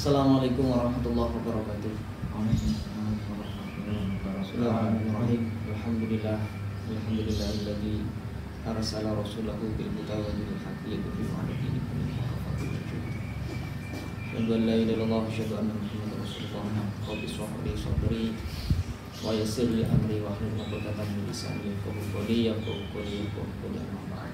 Assalamualaikum warahmatullahi wabarakatuh. Bismillahirrahmanirrahim. Alhamdulillahilladzi arsala rasulahu bil huda wa dinil haqqi liyudhhirahu 'ala dini kullihi wa la ilaha illallah wa asyhadu anna muhammadar rasulullah. Rabbi shrah li sadri wa yassir li amri wa hlul 'uqdatam min lisani yafqahu qawli amma ba'd.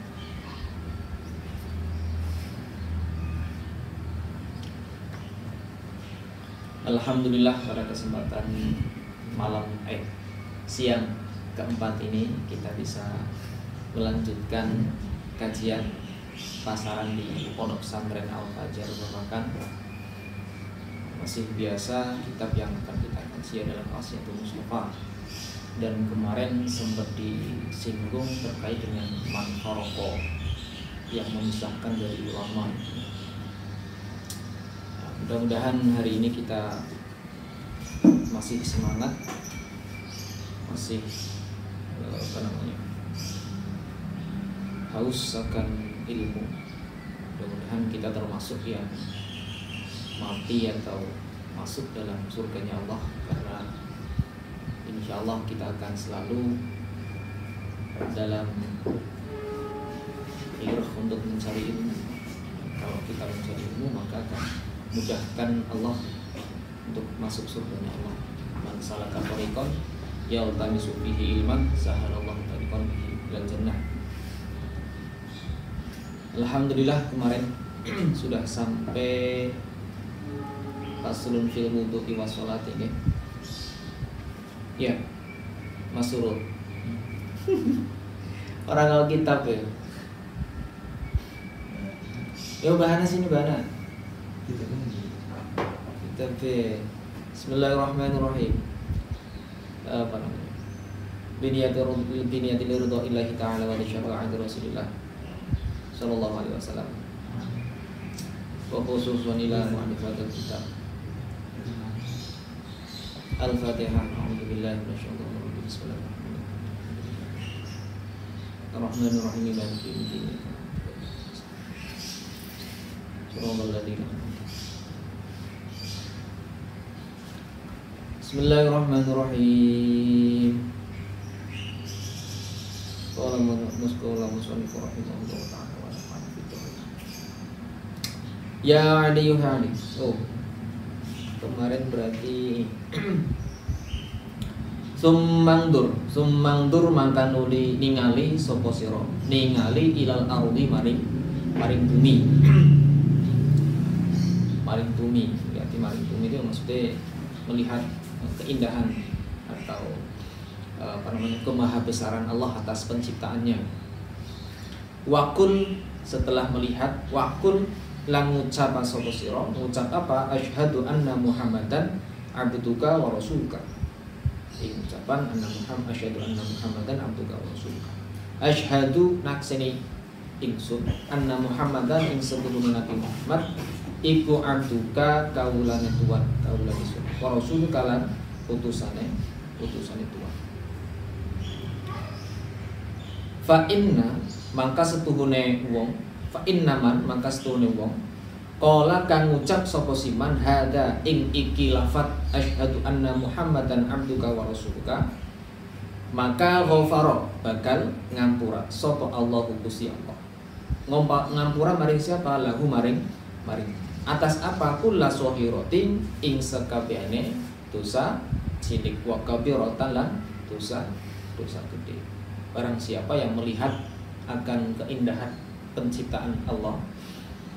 Alhamdulillah, pada kesempatan siang keempat ini kita bisa melanjutkan kajian pasaran di Pondok Pesantren Al Fajar Babakan. Masih biasa kitab yang akan kita kaji adalah Wasiatul Mustafa, dan kemarin sempat disinggung terkait dengan man faraqo yang memisahkan dari ulama. Mudah-mudahan hari ini kita masih semangat, masih haus akan ilmu. Mudah-mudahan kita termasuk yang mati atau masuk dalam surganya Allah, karena insya Allah kita akan selalu dalam irah untuk mencari ilmu. Kalau kita mencari ilmu, maka akan mudahkan Allah untuk masuk surganya Allah. Man salaka tariqan yaltamisu fihi ilman sahalallahu tariqan ilal jannah. Alhamdulillah, kemarin sudah sampai faslun fil wudu'i was shalat ini. Ya, Mas Surul. Orang Alkitab ya. Yo bahana sini bahana. Kitab Bismillahirrahmanirrahim. Apa namanya? Biniyatil ridha illahi ta'ala wa li syafa'ati Rasulillah sallallahu alaihi wasallam. Wa khususan ila mu'alifatil kitab. Al-Fatihah. A'udzubillahi minasyaitonir rajim. Bismillahirrahmanirrahim. Ar-Rahmanir-Rahim. Maliki yaumiddin. Shiratal ladzina Bismillahirrahmanirrahim. Qala musannif rahimahullah ta'ala wa nafa'ana bid-du'a. Ya ayyuhal. Kemarin berarti Summangdur mangka nuli ningali sapa sira, ningali ilal ardi maring bumi. Maring bumi, berarti maring bumi itu maksudnya melihat keindahan atau kemahabesaran Allah atas penciptaannya. Wakul, setelah melihat, wakul lan ngucap sapa sira, ngucap apa? Asyhadu anna Muhammadan abduka wa rasuluka. Ucapan asyhadu anna Muhammadan abduka wa rasuluka. Asyhadu nakseni ingsun anna Muhammadan ing sebelum Nabi Muhammad iku abduka kaulane Tuhan, kaulane sun. Wa rasuluka lan utusane Tuhan. Fa inna mangka setuhune wong, fa innaman mangka setuhune wong qala kang ngucap sapa siman hada ing iki lafat asyhadu anna Muhammadan abduka wa rasuluka, maka ghafara bakal ngampura sapa Allahu Gusti Allah. Ngampura maring siapa? Lahu maring atas apa? Kulla sohiratin ing sekabehane dosa cilik wa kabiratan lan dosa gede. Barang siapa yang melihat akan keindahan penciptaan Allah,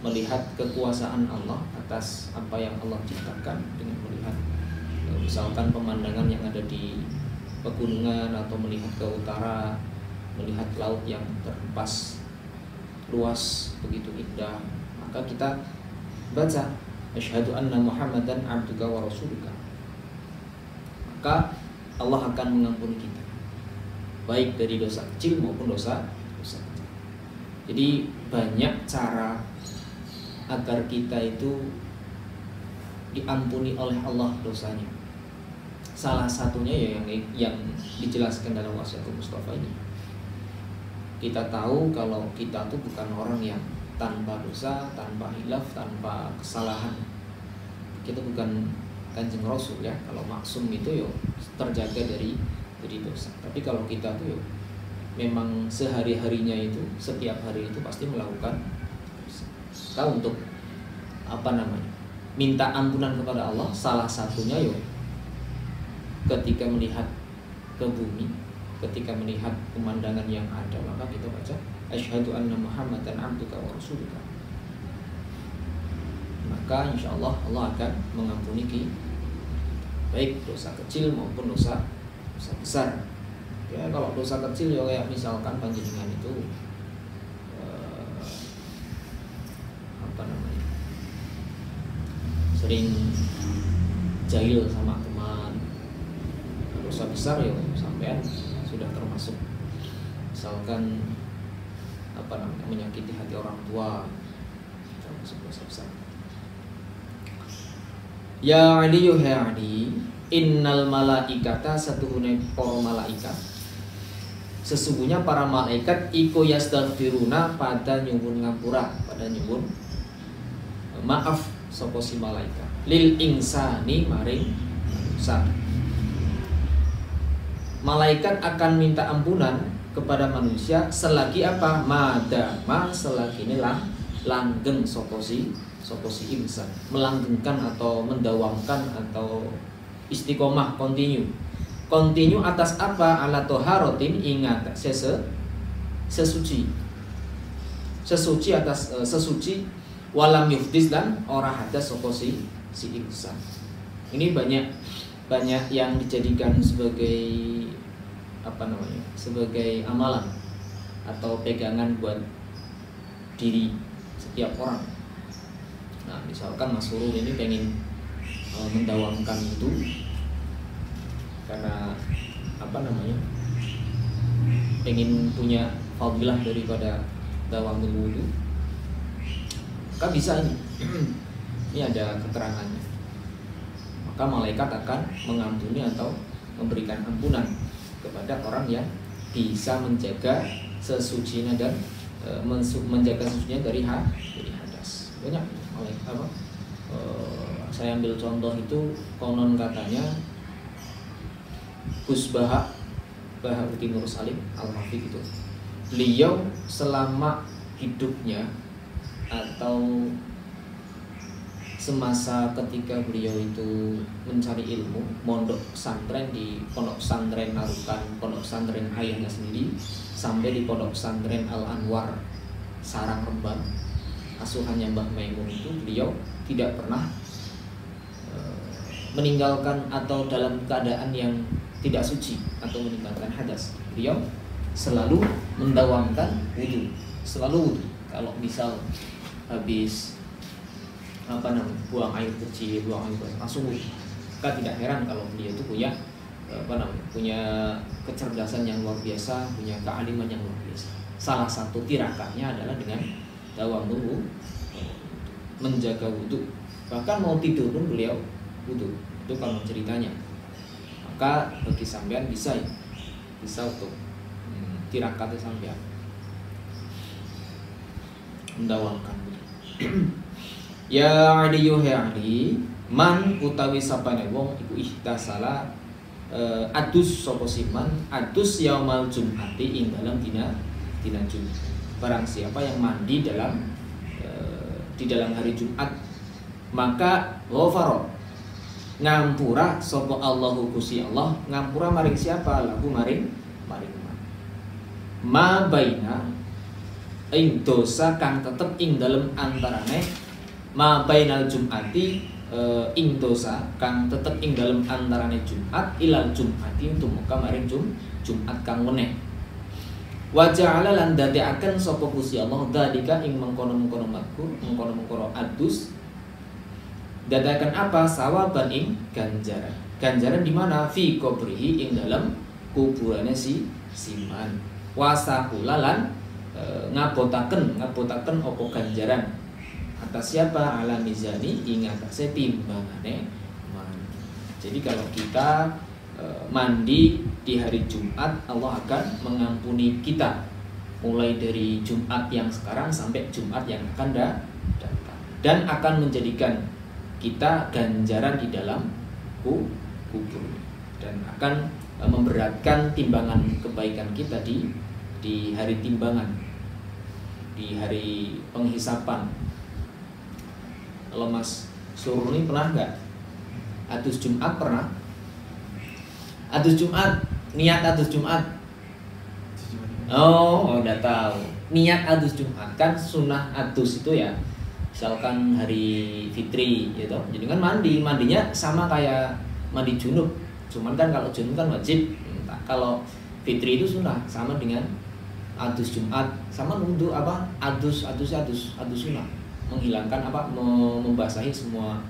melihat kekuasaan Allah atas apa yang Allah ciptakan, dengan melihat misalkan pemandangan yang ada di pegunungan, atau melihat ke utara, melihat laut yang terhempas luas begitu indah, maka kita baca asyhadu anna Muhammadan abduka wa rasuluka, maka Allah akan mengampuni kita baik dari dosa kecil maupun dosa kecil. Jadi banyak cara agar kita itu diampuni oleh Allah dosanya. salah satunya ya yang dijelaskan dalam Wasiatul Mustafa ini. Kita tahu kalau kita tuh bukan orang yang tanpa dosa, tanpa hilaf, tanpa kesalahan. Kita bukan Kanjeng Rasul ya. Kalau maksum itu yo terjaga dari dosa. Tapi kalau kita tuh yo memang sehari-harinya itu, setiap hari itu pasti melakukan dosa. Kita untuk minta ampunan kepada Allah, salah satunya yo ketika melihat ke bumi, ketika melihat pemandangan yang ada, maka kita baca asyhadu anna Muhammadan abduka wa rasuluka. Maka insya Allah Allah akan mengampuni kita, baik dosa kecil maupun dosa besar. Ya kalau dosa kecil ya kayak misalkan panjenengan itu sering jahil sama teman. Dosa besar ya sampean sudah termasuk misalkan menyakiti hati orang tua, termasuk dosa besar. Ya Ali ya Ali, innal malaikata satuhune para malaikat, sesungguhnya para malaikat iku yastaghfiruna pada nyuwun ngapura, pada nyuwun maaf sapa si malaikat lil insani maring manusia. Malaikat akan minta ampunan kepada manusia selagi apa? Madama selagi ini langgeng sapa si insan, melanggengkan atau mendawamkan atau istiqomah, continue atas apa? Ala toharotin, ingat sesuci atas sesuci, walam yufdis dan ora hadas sapa si insan. Ini banyak yang dijadikan sebagai sebagai amalan atau pegangan buat diri setiap orang. Nah, misalkan Mas Surul ini pengen mendawamkan itu karena pengen punya fadilah daripada dawamul wudu, maka bisa ini. Ini ada keterangannya. Maka malaikat akan mengampuni atau memberikan ampunan kepada orang yang bisa menjaga sesucinya dan menjaga sesucinya dari hadas. Banyak saya ambil contoh itu, konon katanya Gus Baharuddin Nur Salim Al-Hafidh itu, beliau selama hidupnya atau semasa ketika beliau itu mencari ilmu, mondok pesantren di pondok pesantren Narukan, pondok pesantren ayahnya sendiri, sampai di pondok pesantren Al-Anwar Sarang Rembang, asuhannya Mbah Maimun itu, beliau tidak pernah meninggalkan atau dalam keadaan yang tidak suci atau meninggalkan hadas. Beliau selalu mendawamkan wudu, selalu wudu. Kalau misal habis buang air kecil, buang air besar, langsung wudu. Maka tidak heran kalau beliau itu punya kecerdasan yang luar biasa, punya kealiman yang luar biasa. Salah satu tirakahnya adalah dengan dawamul wudu, menjaga wudu. Bahkan mau tidur pun beliau wudu. Itu kalau ceritanya. Maka bagi sampean bisa untuk tirakatnya sampean mendawamkan wudu. Ya Ali Ali, man utawi sapane wong iku ihtasala adus sapa siman adus yaumal jum'ati ing dalam dina Jumat. Barang siapa yang mandi di dalam hari Jumat, maka ghafara ngampura sapa Allahu Gusti Allah, ngampura maring siapa? Lahu maring ma baina ing dosa kang tetep ing dalem antarane ma bainal jum'ati ing dosa kang tetep ing dalem antarane Jumat ilal Jum'ati untuk muka maring Jumat kang meneh. Wa ja'ala lan dadekaken sapa Gusti Allah dalika ing mengkono-mengkono madkur, mengkono-mengkono adus, dadakan apa? Sawaban ing ganjaran. Ganjaran di mana? Fi qabrihi ing dalam kuburane si siman. Wasaqulalan ngabotaken apa ganjaran atas siapa? Ala mizani ing atase timbangane man. Jadi kalau kita mandi di hari Jumat, Allah akan mengampuni kita mulai dari Jumat yang sekarang sampai Jumat yang akan datang, dan akan menjadikan kita ganjaran di dalam kubur, dan akan memberatkan timbangan kebaikan kita di hari timbangan, di hari penghisapan. Kalau Mas Surur ini pernah nggak adus Jumat? Pernah? Adus Jumat, niat adus Jumat. Oh, udah tahu. Niat adus Jumat kan sunnah adus itu ya. Misalkan hari Fitri gitu. Jadi kan mandinya sama kayak mandi junub. Cuman kan kalau junub kan wajib. Kalau Fitri itu sunnah, sama dengan adus Jumat, sama untuk apa? Adus sunnah. Menghilangkan apa? Membasahi semua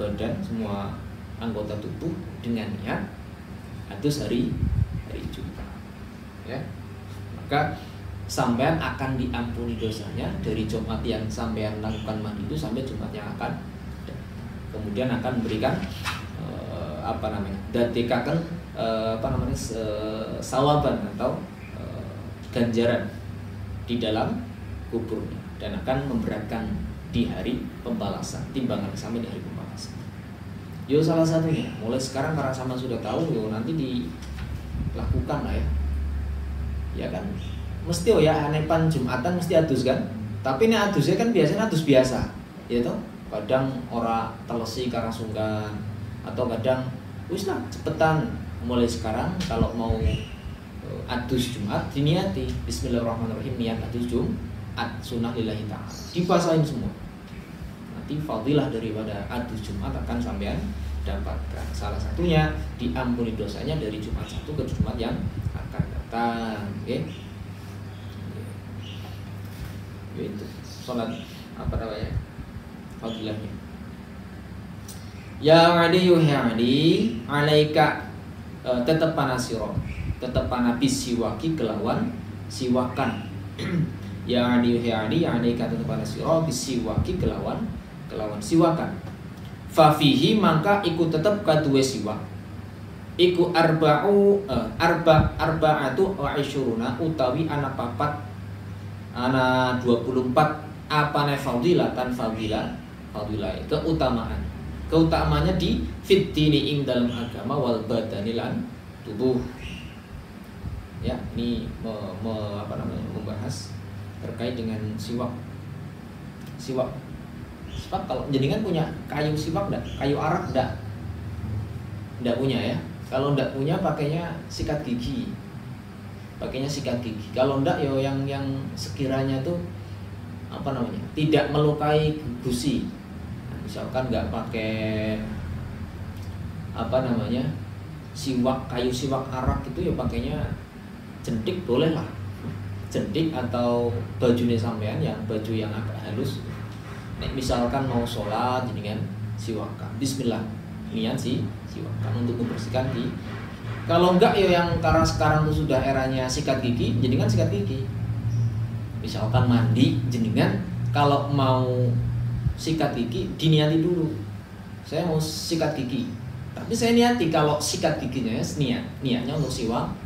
badan, semua anggota tubuh dengan niat adus hari Jumat. Ya. Maka sampean akan diampuni dosanya dari Jumat yang sampean lakukan mandi itu sampai Jumat yang akan kemudian akan memberikan datikakan sawaban atau ganjaran di dalam kuburnya, dan akan memberatkan di hari pembalasan, timbangan sampai di hari pembalasan. Yo salah satunya mulai sekarang karena sama sudah tahu, yo nanti dilakukan lah ya. Ya kan, mesti ya anepan Jumatan mesti adus kan. Tapi ini adusnya kan biasanya adus biasa, ya toh. Kadang ora telesi karena sungkan, atau kadang wis lah cepetan mulai sekarang kalau mau adus Jumat diniati bismillahirrahmanirrahim, niat adus Jumat sunnah lillahi ta'ala, dibasahin semua. Nanti fadilah daripada adus Jumat akan sampean dapatkan. Salah satunya diampuni dosanya dari Jumat 1 ke Jumat yang akan datang, oke? Itu sholat apa namanya? Fadilahnya. Ya adi yuhadi alaika tetap panasiro, tetap panapis siwaki kelawan siwakan. Ya adi yuhadi alaika tetap panasiro bisiwaki kelawan siwakan. Fafihi mangka ikut tetap kaduwe siwak. Iku arba'atu wa isyuruna utawi ana 24 apane fadilatan fadilah keutamaannya di fitini ing dalam agama wal badani lan tubuh. Ya, ini membahas terkait dengan siwak. Siwak kalau jenengan punya kayu siwak enggak? Kayu arak enggak? Enggak punya ya. Kalau enggak punya pakainya sikat gigi. Kalau enggak yo yang sekiranya tuh tidak melukai gusi. Misalkan enggak pakai siwak, kayu siwak arak itu ya pakainya jentik boleh lah. Jentik atau bajunya sampean baju yang agak halus. Nek misalkan mau sholat jenengan siwakan. Bismillah. Niat siwakan untuk membersihkan gigi. Kalau enggak ya yang karena sekarang itu sudah eranya sikat gigi, jenengan sikat gigi. Misalkan mandi jenengan kalau mau sikat gigi diniati dulu. Saya mau sikat gigi. Tapi saya niati kalau sikat giginya niatnya untuk siwakan.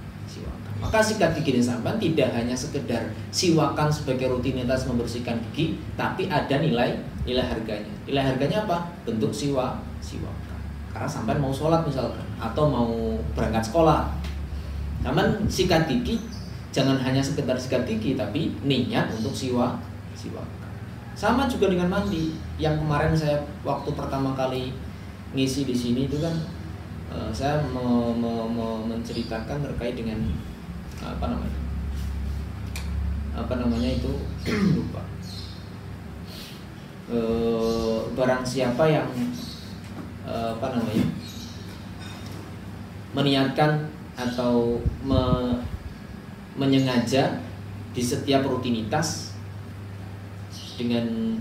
Maka sikat gigi sampean tidak hanya sekedar siwakan sebagai rutinitas membersihkan gigi, tapi ada nilai harganya. Nilai harganya apa? Bentuk siwakan. Karena sampai mau sholat misalkan atau mau berangkat sekolah, sampean sikat gigi jangan hanya sekedar sikat gigi, tapi niat untuk siwakan. Sama juga dengan mandi. Yang kemarin saya waktu pertama kali ngisi di sini itu kan saya menceritakan terkait dengan apa namanya itu lupa. Barang siapa yang meniatkan atau menyengaja di setiap rutinitas dengan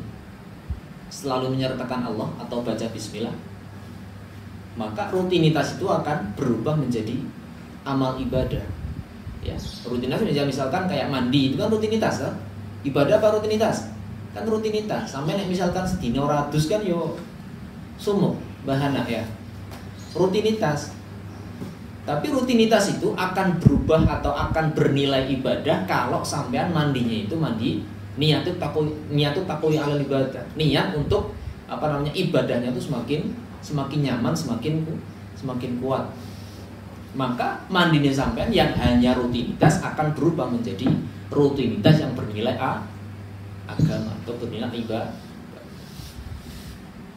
selalu menyertakan Allah atau baca bismillah, maka rutinitas itu akan berubah menjadi amal ibadah. Ya, rutinitas misalkan kayak mandi itu kan rutinitas kan? Ibadah apa rutinitas? Kan rutinitas. Sampai misalkan sedina ratus kan yo sumuk bahana ya. Rutinitas. Tapi rutinitas itu akan berubah atau akan bernilai ibadah kalau sampean mandinya itu mandi niat itu takoi alal ibadah. Niat untuk ibadahnya itu semakin nyaman, semakin kuat. Maka mandinya sampean yang hanya rutinitas akan berubah menjadi rutinitas yang bernilai agama atau bernilai ibadah.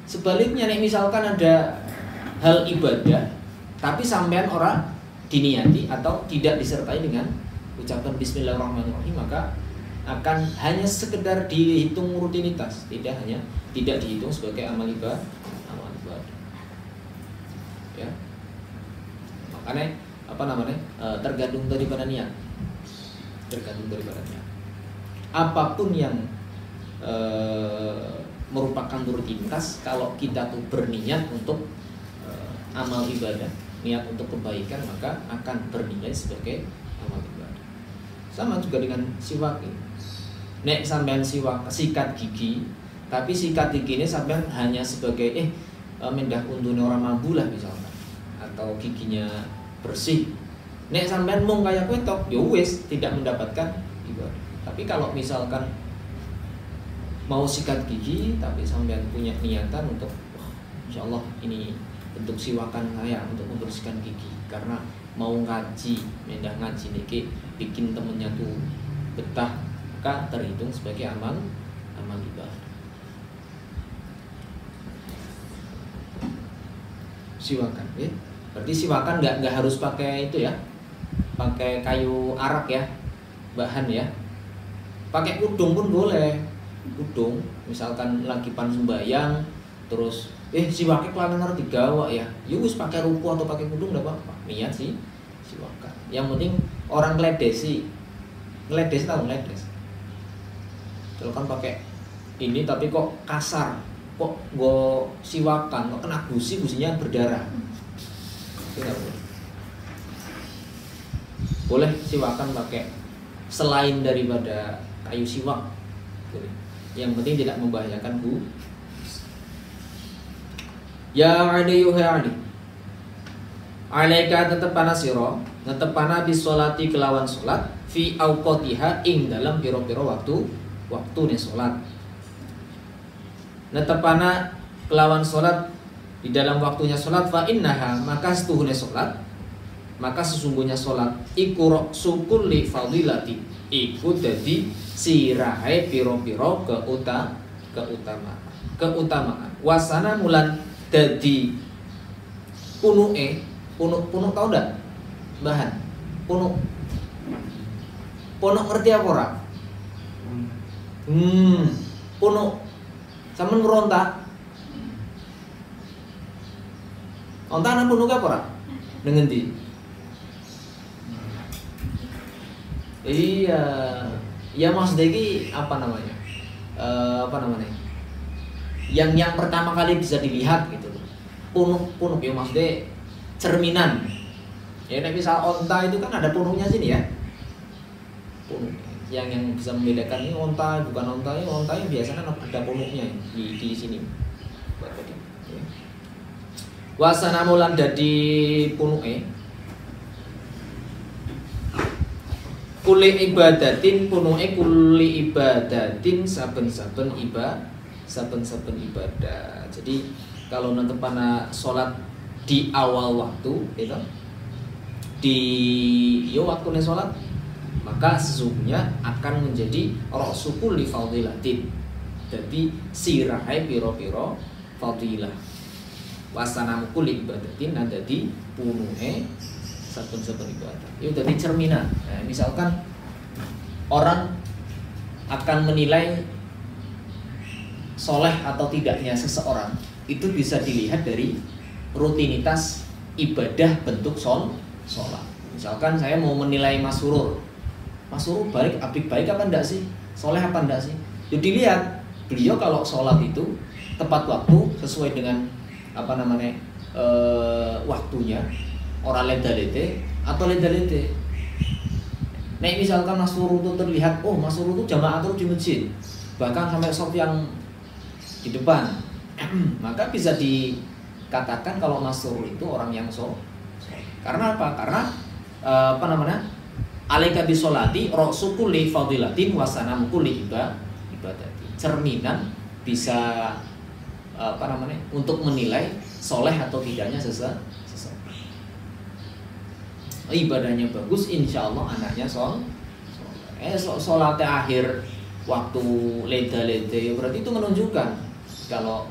Sebaliknya nih, misalkan ada hal ibadah tapi sampean orang diniati atau tidak disertai dengan ucapan bismillahirrahmanirrahim, maka akan hanya sekedar dihitung rutinitas, tidak dihitung sebagai amal ibadah. Ya. Makanya tergantung daripada niat. Apapun yang merupakan rutinitas, kalau kita tuh berniat untuk amal ibadah, niat untuk kebaikan, maka akan bernilai sebagai amal ibadah. Sama juga dengan siwak ini. Nek sampean sikat gigi, tapi sikat gigi ini sampean hanya sebagai mendah untune orang mambu lah misalkan, atau giginya bersih. Nek sampean mung kayak kowe tok, ya wis tidak mendapatkan ibadah. Tapi kalau misalkan mau sikat gigi tapi sampean punya niatan untuk insyaallah ini bentuk siwakan saya untuk membersihkan gigi karena mau ngaji, mendah ngaji niki bikin temennya tuh betah, maka terhitung sebagai amal ibadah. Siwakan, ya. Berarti siwakan nggak harus pakai itu ya, pakai kayu arak ya, bahan ya. Pakai kudung pun boleh, kudung. Misalkan lagi pan sembayang, terus siwaknya kelana ngerti gawa ya, wis pakai ruku atau pakai kudung nggak apa-apa. Niat sih siwakan. Yang penting orang ngeledesi tahu ngeledes. Kalau kan pakai ini tapi kok kasar, kok go siwakan, kok kena gusinya berdarah. Tidak boleh. Boleh siwakan pakai selain daripada kayu siwak. Yang penting tidak membahayakan Ya Ali yuha Ali. Alaika tetepana sira, netepana bisolati kelawan salat fi auqatiha ing dalam piro-piro waktu ne salat. Netepana kelawan salat di dalam waktunya salat fa innaha maka setuhune salat, maka sesungguhnya salat iku sukulli fadilati, iku dadi sirahe piro-piro keutamaan. Wasana mulan dadi punuk tau ndak bahan punuk ngerti apa ora? Punuk sampean meronta ana punuk apa ora? Dengan di iya ya maksudnya ini apa namanya yang pertama kali bisa dilihat gitu loh. Punuk ya maksudnya cerminan. Ya nek misal onta itu kan ada punuknya sini ya. Punuk. Yang bisa membedakan ini onta bukan onta, ini onta yang biasanya ada punuknya di sini. Wasana mulan dadi punuke kuli ibadatin punuke kuli ibadatin saben-saben ibadah. Jadi kalau netepana sholat di awal waktu gitu, di waktunya sholat, maka sesungguhnya akan menjadi ra'sukul li fadilatin. Jadi sirahai piro-piro fadilah. Wasanamu kuli ibadatin ada di punuhe saben-saben ibadah. Itu jadi cerminan. Nah, misalkan orang akan menilai soleh atau tidaknya seseorang itu bisa dilihat dari rutinitas ibadah bentuk sholat. Misalkan saya mau menilai Mas Surur baik apa enggak sih, soleh apa enggak sih? Jadi lihat beliau kalau sholat itu tepat waktu sesuai dengan waktunya, orang leda-lede atau leda-lede. Nah misalkan Mas Surur itu terlihat, Mas Surur itu jamaah terus di masjid, bahkan sampai shop yang di depan, maka bisa dikatakan kalau Mas Surur itu orang yang Karena apa? Karena apa namanya? Alaika bisolati ra'su kulli fadilatin wa sanamu kulli ibadati. Cerminan bisa apa namanya? Untuk menilai soleh atau tidaknya seseorang. Ibadahnya bagus, insya Allah anaknya soleh. Sholatnya akhir waktu leda-leda, ya berarti itu menunjukkan kalau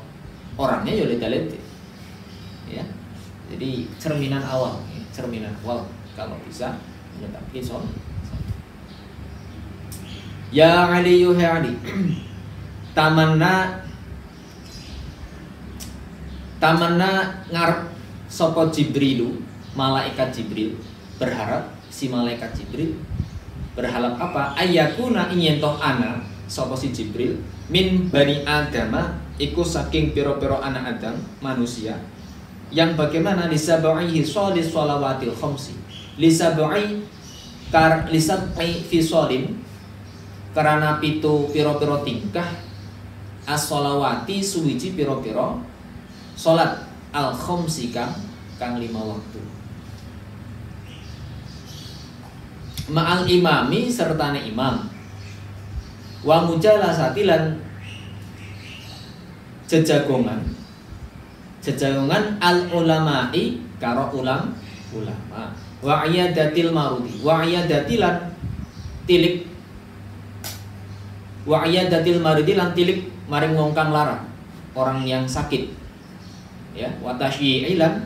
orangnya ya leda-leda. Ya, jadi cerminan awal kalau bisa menetapkan sholat. Ya Ali yuha Ali, tamanna ngarep sapa Jibrilu, malaikat Jibril berharap, si malaikat Jibril berharap apa? Ayakuna inyentoh ana sapa si Jibril min bani Adama iku saking piro-piro anak Adam manusia yang bagaimana lisabu'ihi sholis sholawatil khomsi lisabu'i fi sholin karena pitu piro-piro tingkah as-sholawati suwiji piro-piro sholat al khomsi kang 5 waktu ma'al imami sertane imam wa mujalasati lan jejagongan al ulama'i karo ulama wa iyadatil marudi wa iyadatilan tilik wa iyadatil marudi lan tilik maring wong kang lara orang yang sakit ya wa tasyi'ilan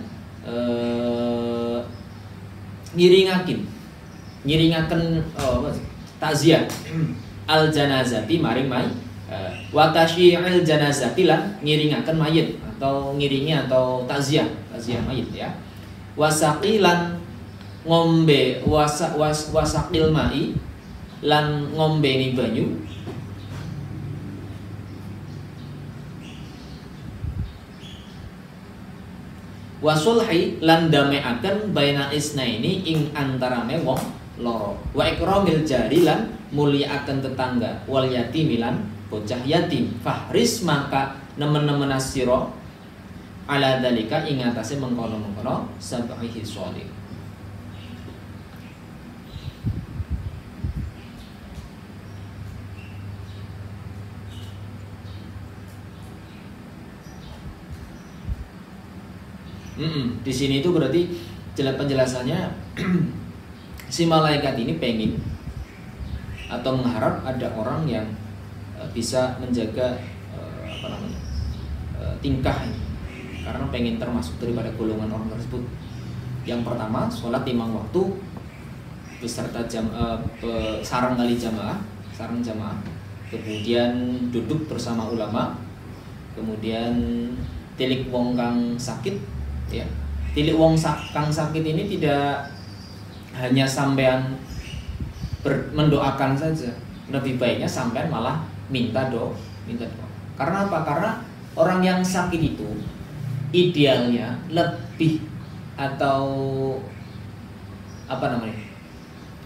ngiringaken takziah al janazati maring mayit wa tasyi'il janazati lan ngiringaken mayit atau ngiringi atau takziah mayit ya wasaqilan ngombe wasaqil mai lan ngombeni banyu wasulhi lan dameaken baina isnaini ing antarane wong loro wa ikramil jari lan mulyakaken tetangga wal yatim lan bocah yatim fahris maka nemen-nemen asira ala dalika ing atase mengkono-mengkono sabihi sholih. Di sini itu berarti penjelasannya si malaikat ini pengen atau mengharap ada orang yang bisa menjaga tingkah ini karena pengen termasuk daripada golongan orang tersebut. Yang pertama sholat 5 waktu beserta sarang jamaah, kemudian duduk bersama ulama, kemudian tilik wong kang sakit ya. Tilik wong kang sakit ini tidak hanya sampean mendoakan saja, lebih baiknya sampean malah minta doa. Karena apa? Karena orang yang sakit itu idealnya lebih atau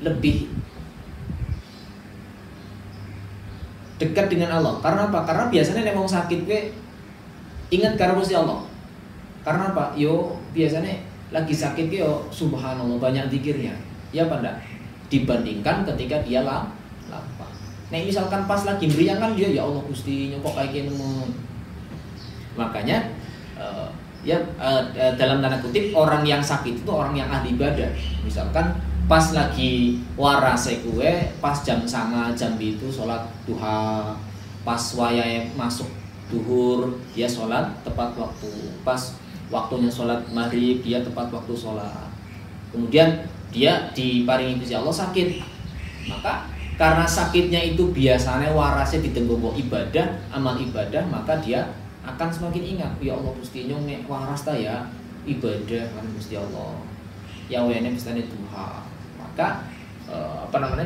lebih dekat dengan Allah. Karena apa? Karena biasanya nek wong sakit we ingat karo Gusti Allah. Karena apa? Yo biasanya lagi sakit yo subhanallah banyak zikirnya. Ya apa enggak? Dibandingkan ketika dia lapar. Nah misalkan pas lagi meriang kan dia ya Allah Gusti nyokok kayak gini. Makanya dalam tanda kutip orang yang sakit itu orang yang ahli ibadah. Misalkan pas lagi warase kue, pas jam 09.00 jam itu sholat duha, pas wayahe masuk duhur dia sholat tepat waktu, pas waktunya sholat maghrib dia tepat waktu sholat. Kemudian dia diparingi Gusti Allah sakit, maka karena sakitnya itu biasanya warasnya ditembok ibadah, amal ibadah, maka dia akan semakin ingat, ya Allah Gusti nyong waras ta ya ibadah kan Gusti Allah. Ya wene mestane duha. Maka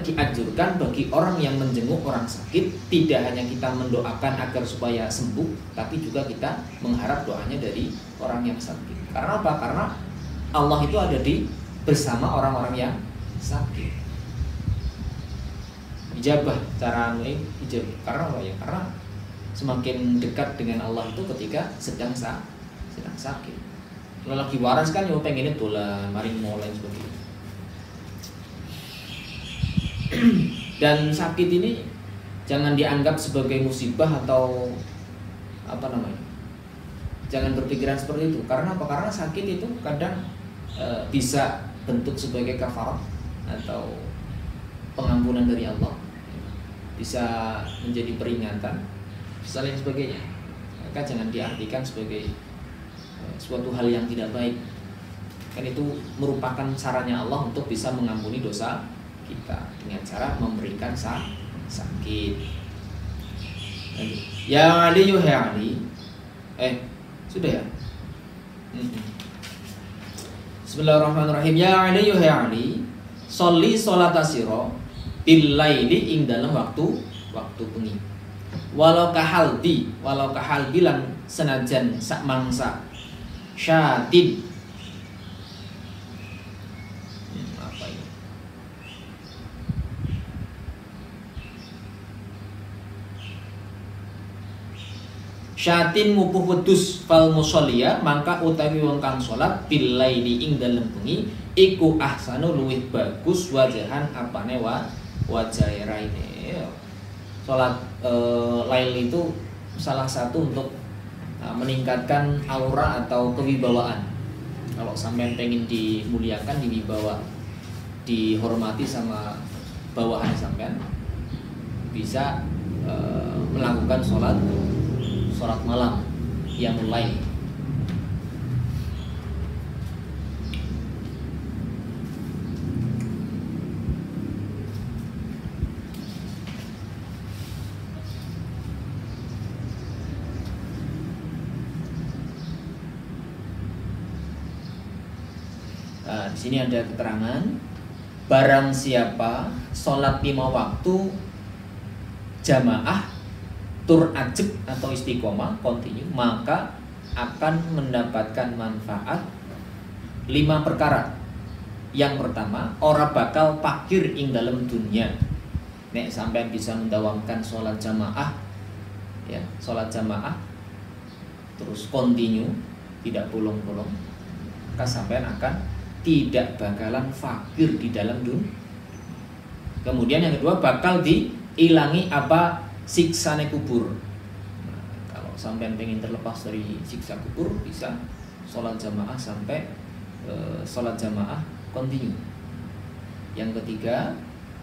dianjurkan bagi orang yang menjenguk orang sakit tidak hanya kita mendoakan agar supaya sembuh, tapi juga kita mengharap doanya dari orang yang sakit. Karena apa? Karena Allah itu ada bersama orang-orang yang sakit. Ijabah cara ijabah. Karena apa ya? Karena semakin dekat dengan Allah itu ketika sedang sakit. Kalau lagi waras kan yo pengennya dolan, mari mulai seperti itu. Dan sakit ini jangan dianggap sebagai musibah atau apa namanya. Jangan berpikiran seperti itu. Karena apa? Karena sakit itu kadang bisa bentuk sebagai kafarah atau pengampunan dari Allah, bisa menjadi peringatan, dan sebagainya. Maka jangan diartikan sebagai suatu hal yang tidak baik. Kan itu merupakan caranya Allah untuk bisa mengampuni dosa kita dengan cara memberikan sakit. Ya Ali ya Ali. Sudah ya? Bismillahirrahmanirrahim. Ya Ali ya Ali, sholli sholata sira bil laili ing dalam waktu bengi. Walau kahal bilang senajan sak mangsa syatin. Apa ini? Syatin mupuh wedus fal musollia, mangka utawi wong kang salat bil laili ing dalem bengi iku ahsanu luwih bagus wajahan apane wajahe raine. Salat lail itu salah satu untuk meningkatkan aura atau kewibawaan. Kalau sampean pengen dimuliakan, diwibawa, dihormati sama bawahan sampean, bisa melakukan sholat malam yang mulai. Di sini ada keterangan, barang siapa sholat 5 waktu jamaah tur ajeg atau istiqomah continue, maka akan mendapatkan manfaat 5 perkara. Yang pertama, ora bakal pakir ing dalam dunia. Nek sampai bisa mendawamkan sholat jamaah, ya sholat jamaah terus continue, tidak bolong-bolong, maka sampean akan tidak bakalan fakir di dalam dunia. Kemudian yang kedua, bakal diilangi apa siksane kubur. Nah, kalau sampean pengen terlepas dari siksa kubur, bisa sholat jamaah sampai sholat jamaah continue. Yang ketiga,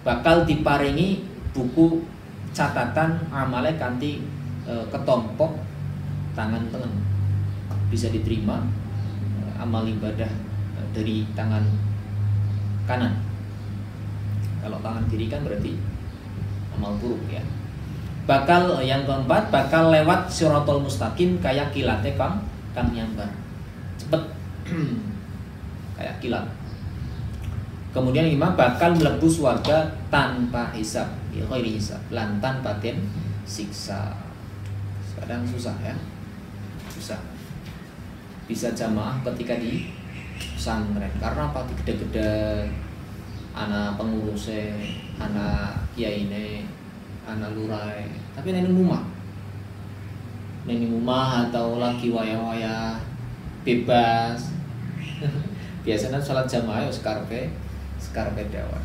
bakal diparingi buku catatan amale kanthi ketompok tangan tengah, bisa diterima amal ibadah dari tangan kanan. Kalau tangan kiri kan berarti amal buruk ya. Bakal yang keempat, bakal lewat siratal mustaqim kayak kilate kang nyambar cepet kayak kilat. Kemudian 5, bakal mlebu swarga tanpa hisab, ya ghairi hisab, lan tanpa den siksa. Kadang susah ya, susah bisa jamaah ketika di pesantren karena apa? Gede-gede anak pengurusnya, anak kiyaine, anak lurai, tapi neng rumah atau lagi waya-waya bebas. Biasanya sholat jamaah ya skarpe dewan,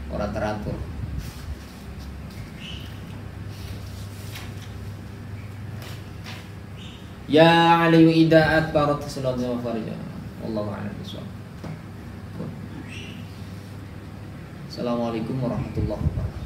orang teratur. Ya aliyu idaat barat sallallahu alaihi wasallam. Wallahu a'lam bishawab. Assalamualaikum warahmatullahi wabarakatuh.